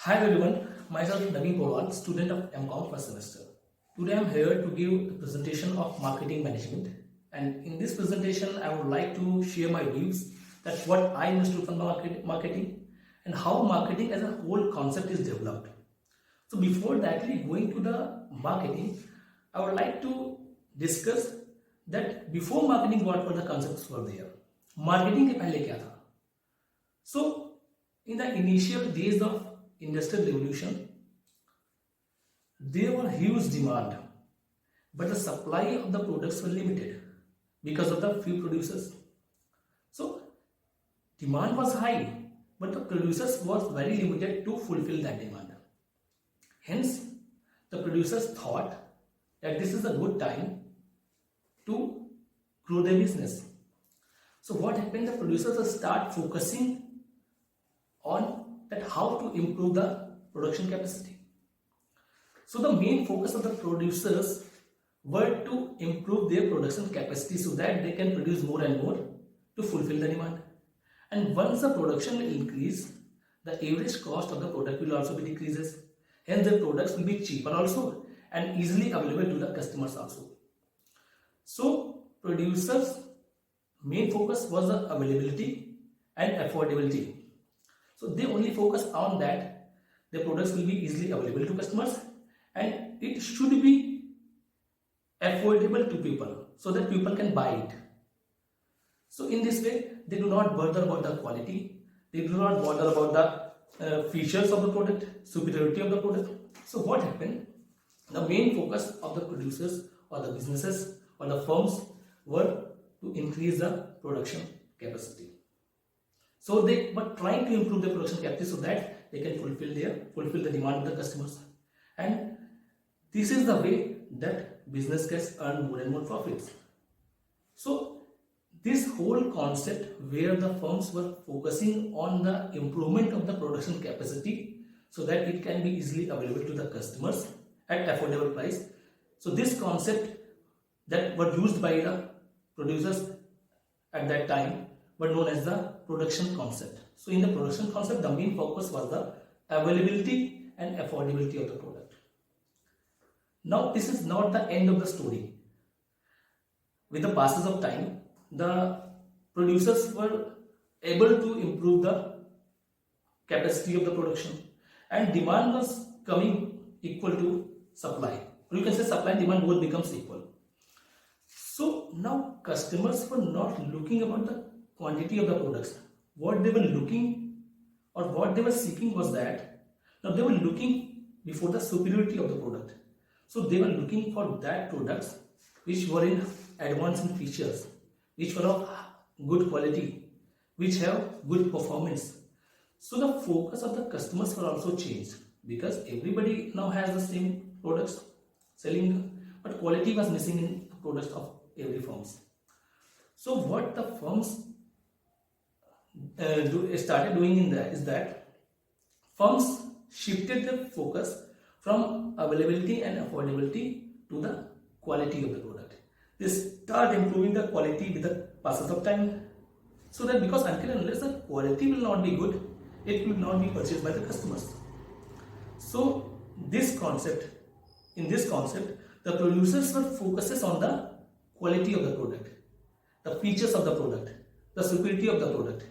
Hi everyone, myself Naveen Porwal, student of MCOM first semester. Today I am here to give a presentation of marketing management, and in this presentation I would like to share my views that what I understood from the marketing and how marketing as a whole concept is developed. So before directly going to the marketing, I would like to discuss that before marketing what were the concepts were there. Marketing के पहले क्या था? So in the initial days of industrial revolution, there were huge demand, but the supply of the products were limited because of the few producers. So demand was high, but the producers was very limited to fulfill that demand. Hence, the producers thought that this is a good time to grow their business. So what happened? The producers will start focusing on that how to improve the production capacity. So the main focus of the producers were to improve their production capacity so that they can produce more and more to fulfill the demand. And once the production will increase, the average cost of the product will also be decreases. Hence the products will be cheaper also and easily available to the customers also. So producers main focus was the availability and affordability. So they only focus on that the products will be easily available to customers and it should be affordable to people so that people can buy it. So in this way, they do not bother about the quality, they do not bother about the features of the product, superiority of the product. So what happened? The main focus of the producers or the businesses or the firms were to increase the production capacity. So they were trying to improve their production capacity so that they can fulfill the demand of the customers. And this is the way that business gets earn more and more profits. So this whole concept where the firms were focusing on the improvement of the production capacity so that it can be easily available to the customers at affordable price. So this concept that were used by the producers at that time were known as the production concept. So in the production concept, the main focus was the availability and affordability of the product. Now this is not the end of the story. With the passage of time, the producers were able to improve the capacity of the production and demand was coming equal to supply. Or you can say supply and demand both becomes equal. So now customers were not looking about the quantity of the products. What they were looking or what they were seeking was that now they were looking before the superiority of the product. So they were looking for that products which were in advanced in features, which were of good quality, which have good performance. So the focus of the customers were also changed because everybody now has the same products selling, but quality was missing in the products of every firms. So what the firms started doing in that is that firms shifted their focus from availability and affordability to the quality of the product. They start improving the quality with the passage of time so that because until and unless the quality will not be good, it will not be purchased by the customers. So in this concept, the producers were focuses on the quality of the product, the features of the product, the superiority of the product,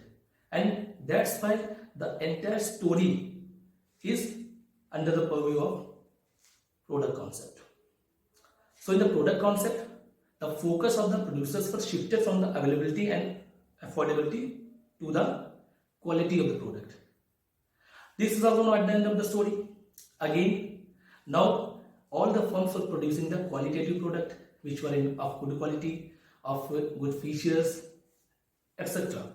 and that's why the entire story is under the purview of product concept. So in the product concept, the focus of the producers was shifted from the availability and affordability to the quality of the product. This is also not at the end of the story. Again, now all the firms were producing the qualitative product which were of good quality, of good features, etc.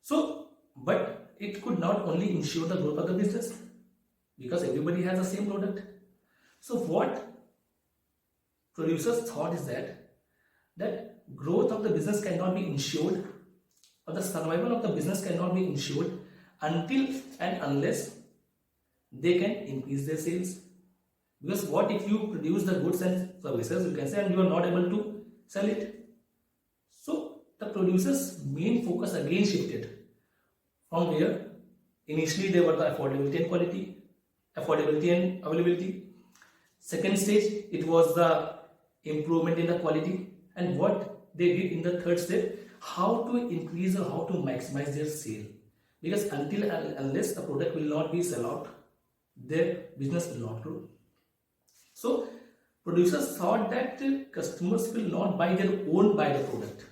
So, but it could not only ensure the growth of the business because everybody has the same product. So what producers thought is that growth of the business cannot be ensured or the survival of the business cannot be ensured until and unless they can increase their sales. Because what if you produce the goods and services, you can say, and you are not able to sell it. So the producers' main focus again shifted from where? Initially, there were the affordability and quality, affordability and availability. Second stage, it was the improvement in the quality. And what they did in the third step, how to increase or how to maximize their sale. Because until unless the product will not be sell out, their business will not grow. So producers thought that customers will not buy their own buy the product.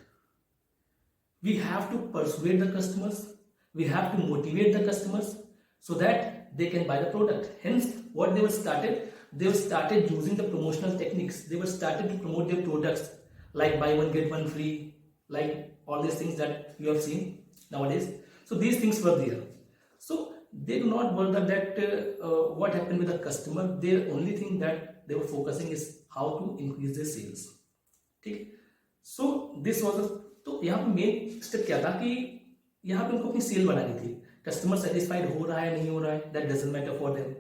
We have to persuade the customers, we have to motivate the customers so that they can buy the product. Hence, what they were started using the promotional techniques. They were started to promote their products like buy one get one free, like all these things that you have seen nowadays. So these things were there. So they do not bother that what happened with the customer. Their only thing that they were focusing is how to increase their sales. ठीक. So this was a, तो यहाँ पे main step क्या था कि यहाँ पे उनको अपनी सेल बनानी थी. कस्टमर सेटिस्फाइड हो रहा है नहीं हो रहा है, that doesn't matter for them.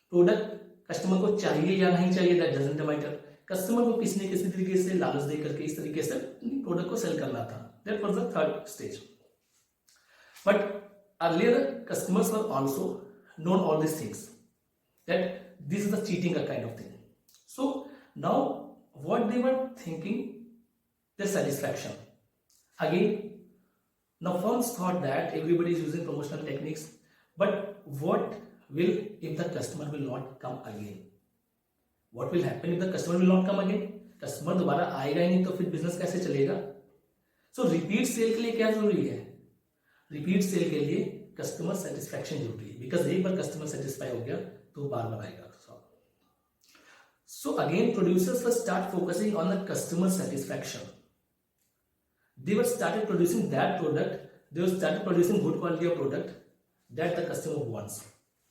Product customer को चाहिए या नहीं चाहिए, दैट डजंट मैटर. कस्टमर को किसी न किसी तरीके से लालच दे करके इस तरीके से प्रोडक्ट को सेल करना था. That was the third stage. But earlier customers were also known all these things, that this is the cheating a kind of thing. So now what they were thinking, their satisfaction. Again, now firms thought that everybody is using promotional techniques, but what will if the customer will not come again? What will happen if the customer will not come again? Customer दोबारा आएगा ही नहीं तो फिर business कैसे चलेगा? सो repeat cell के लिए क्या जरूरी है? रिपीट सेल के लिए कस्टमर सेटिस्फैक्शन जरूरी है. बिकॉज एक बार कस्टमर सेटिस्फाई हो गया तो बार बार आएगा. So again, producers will start focusing on the customer satisfaction. They were started producing that product. They were started producing good quality of product that the customer wants.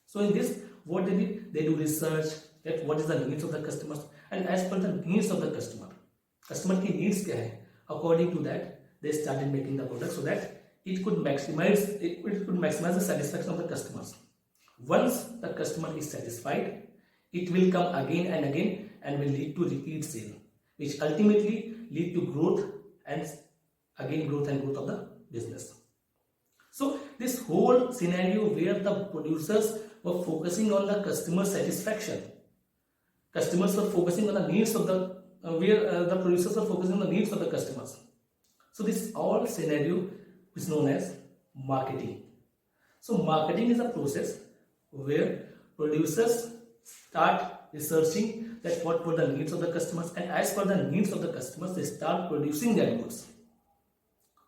So in this, what they did, they do research that what is the needs of the customers, and as per the needs of the customer की needs क्या है, according to that they started making the product so that it could maximize the satisfaction of the customers. Once the customer is satisfied, it will come again and again and will lead to repeat sale, which ultimately lead to growth and again growth of the business. So this whole scenario where the producers were focusing on the customer satisfaction, customers were focusing on the needs of the the producers were focusing on the needs of the customers. So this all scenario is known as marketing. So marketing is a process where producers start researching that what were the needs of the customers, and as per the needs of the customers they start producing their goods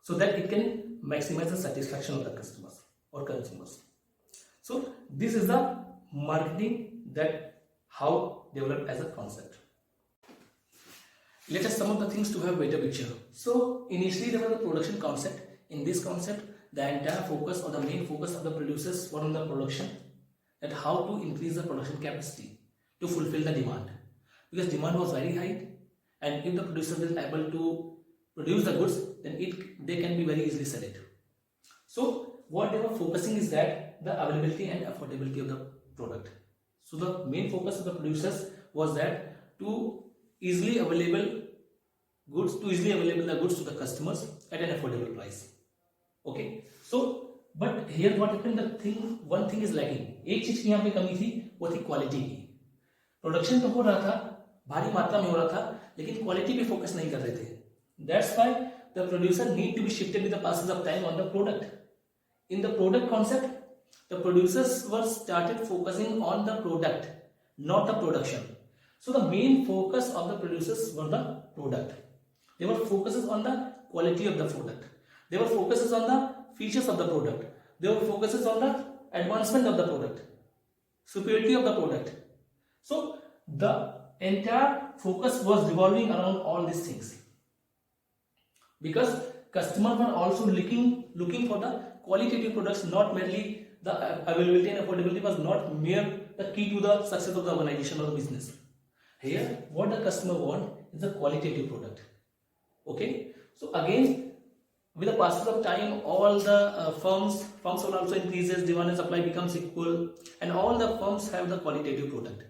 so that it can maximize the satisfaction of the customers or consumers. So this is the marketing, that how developed as a concept. Let us sum up the things to have better picture. So initially there was the production concept. In this concept, the entire focus or the main focus of the producers were on the production, that how to increase the production capacity to fulfill the demand, because demand was very high, and if the producer is able to produce the goods, then they can be very easily sell it. So what they were focusing is that the availability and affordability of the product. So the main focus of the producers was that to easily available the goods to the customers at an affordable price. Okay, so but here what happened, one thing is lacking. एक चीज की यहाँ पे कमी थी, वो थी quality की. प्रोडक्शन तो हो रहा था, भारी मात्रा में हो रहा था, लेकिन क्वालिटी पे फोकस नहीं कर रहे थे. That's why the producer need to be shifted with the passage of time on the product. In the product concept, the producers were started focusing on the product, not the production. So the main focus of the producers were the product. They were focuses on the quality of the product. They were focuses on the features of the product. They were focuses on the advancement of the product, superiority of the product. So the entire focus was revolving around all these things, because customers were also looking for the qualitative products, not merely the availability and affordability was not mere the key to the success of the organization or the business. Here what the customer want is a qualitative product. Okay, so again with the passage of time, all the firms will also increases, demand and supply becomes equal, and all the firms have the qualitative product.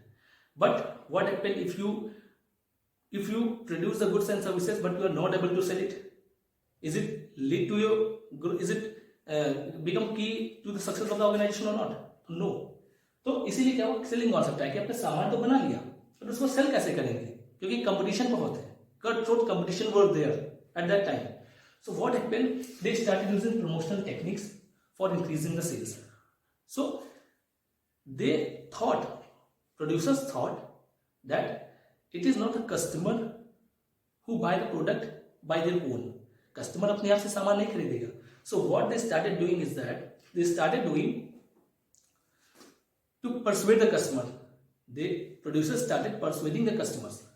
But what happens if you produce the goods and services but you are not able to sell it? Is it become key to the success of the organization or not? No. तो इसीलिए क्या वो selling concept है कि आपने सामान तो बना लिया पर उसको सेल कैसे करेंगे, क्योंकि कंपटीशन बहुत है, cut throat competition were there at that time. So what happened? They started using promotional techniques for increasing the sales. So they thought, producers thought that it is not the customer who buy the product by their own. Customer अपने आप से सामान नहीं खरीदेगा. So what they started doing is that they started doing to persuade the customer. Producers started persuading the customers.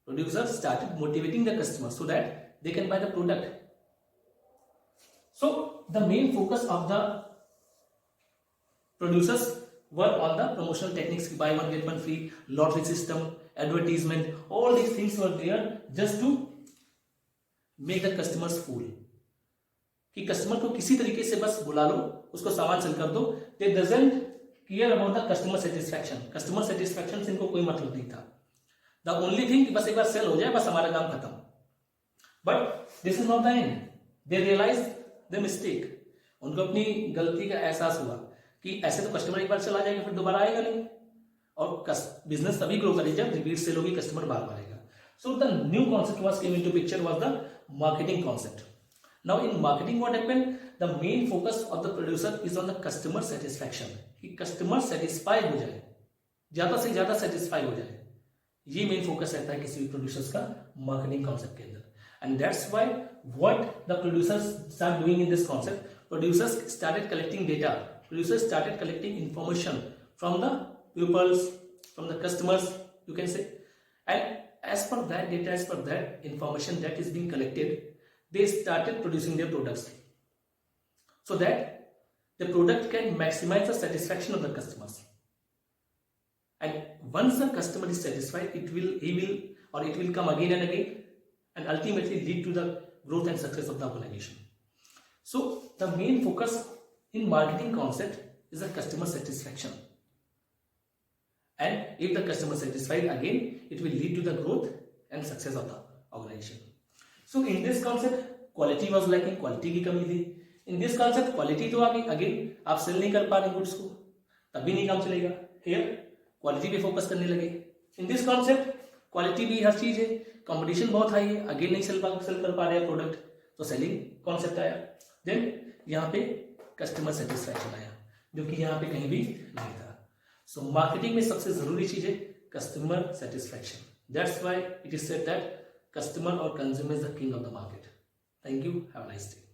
Producers started motivating the customers so that they can buy the product. So the main focus of the producers were on the promotional techniques, buy one get one free, lottery system, advertisement, all these things were there just to make the customers fool. कि customer को किसी तरीके से बस बुला लो, उसको सामान cell कर दो. They doesn't care about the customer satisfaction. Customer satisfaction से इनको कोई मतलब नहीं था. The only thing कि बस एक बार सेल हो जाए, बस हमारा काम खत्म. But this is not the end. They realized the mistake. उनको अपनी गलती का एहसास हुआ कि ऐसे तो कस्टमर एक बार चला जाएगा फिर दोबारा आएगा नहीं, और बिजनेस तभी ग्रो करेगा जब रिपीट सेल होगी, कस्टमर बार बार आएगा. So the new concept was came into picture was the marketing concept. Now in marketing what happened, the main focus of the producer is on the customer satisfaction, कि customer satisfy हो जाए, ज्यादा से ज्यादा satisfy हो जाए. ये main focus रहता है किसी भी प्रोड्यूसर्स का मार्केटिंग कॉन्सेप्ट के अंदर. And that's why what the producers start doing in this concept, producers started collecting data, producers started collecting information from the pupils, from the customers, you can say, and as per that data, as per that information that is being collected, they started producing their products so that the product can maximize the satisfaction of the customers. And once the customer is satisfied, it will come again and again, and ultimately lead to the growth and success of the organization. So the main focus in marketing concept is the customer satisfaction, and if the customer satisfied, again it will lead to the growth and success of the organization. So in this concept quality was lacking, quality की कमी थी. In this concept quality तो आ गई, again आप cell नहीं कर पा रहे गुड्स को, तभी नहीं काम चलेगा. Here क्वालिटी पे फोकस करने लगे. In this concept क्वालिटी भी हर चीज है, कंपटीशन बहुत हाई है, अगेन नहीं सेल कर पा रहे हैं प्रोडक्ट, तो सेलिंग कॉन्सेप्ट आया. देन यहाँ पे कस्टमर सेटिस्फैक्शन आया, जो कि यहाँ पे कहीं भी नहीं था. सो मार्केटिंग में सबसे जरूरी चीज है customer satisfaction. That's why it is said that customer or consumer is the king of the market. Thank you, have a nice day.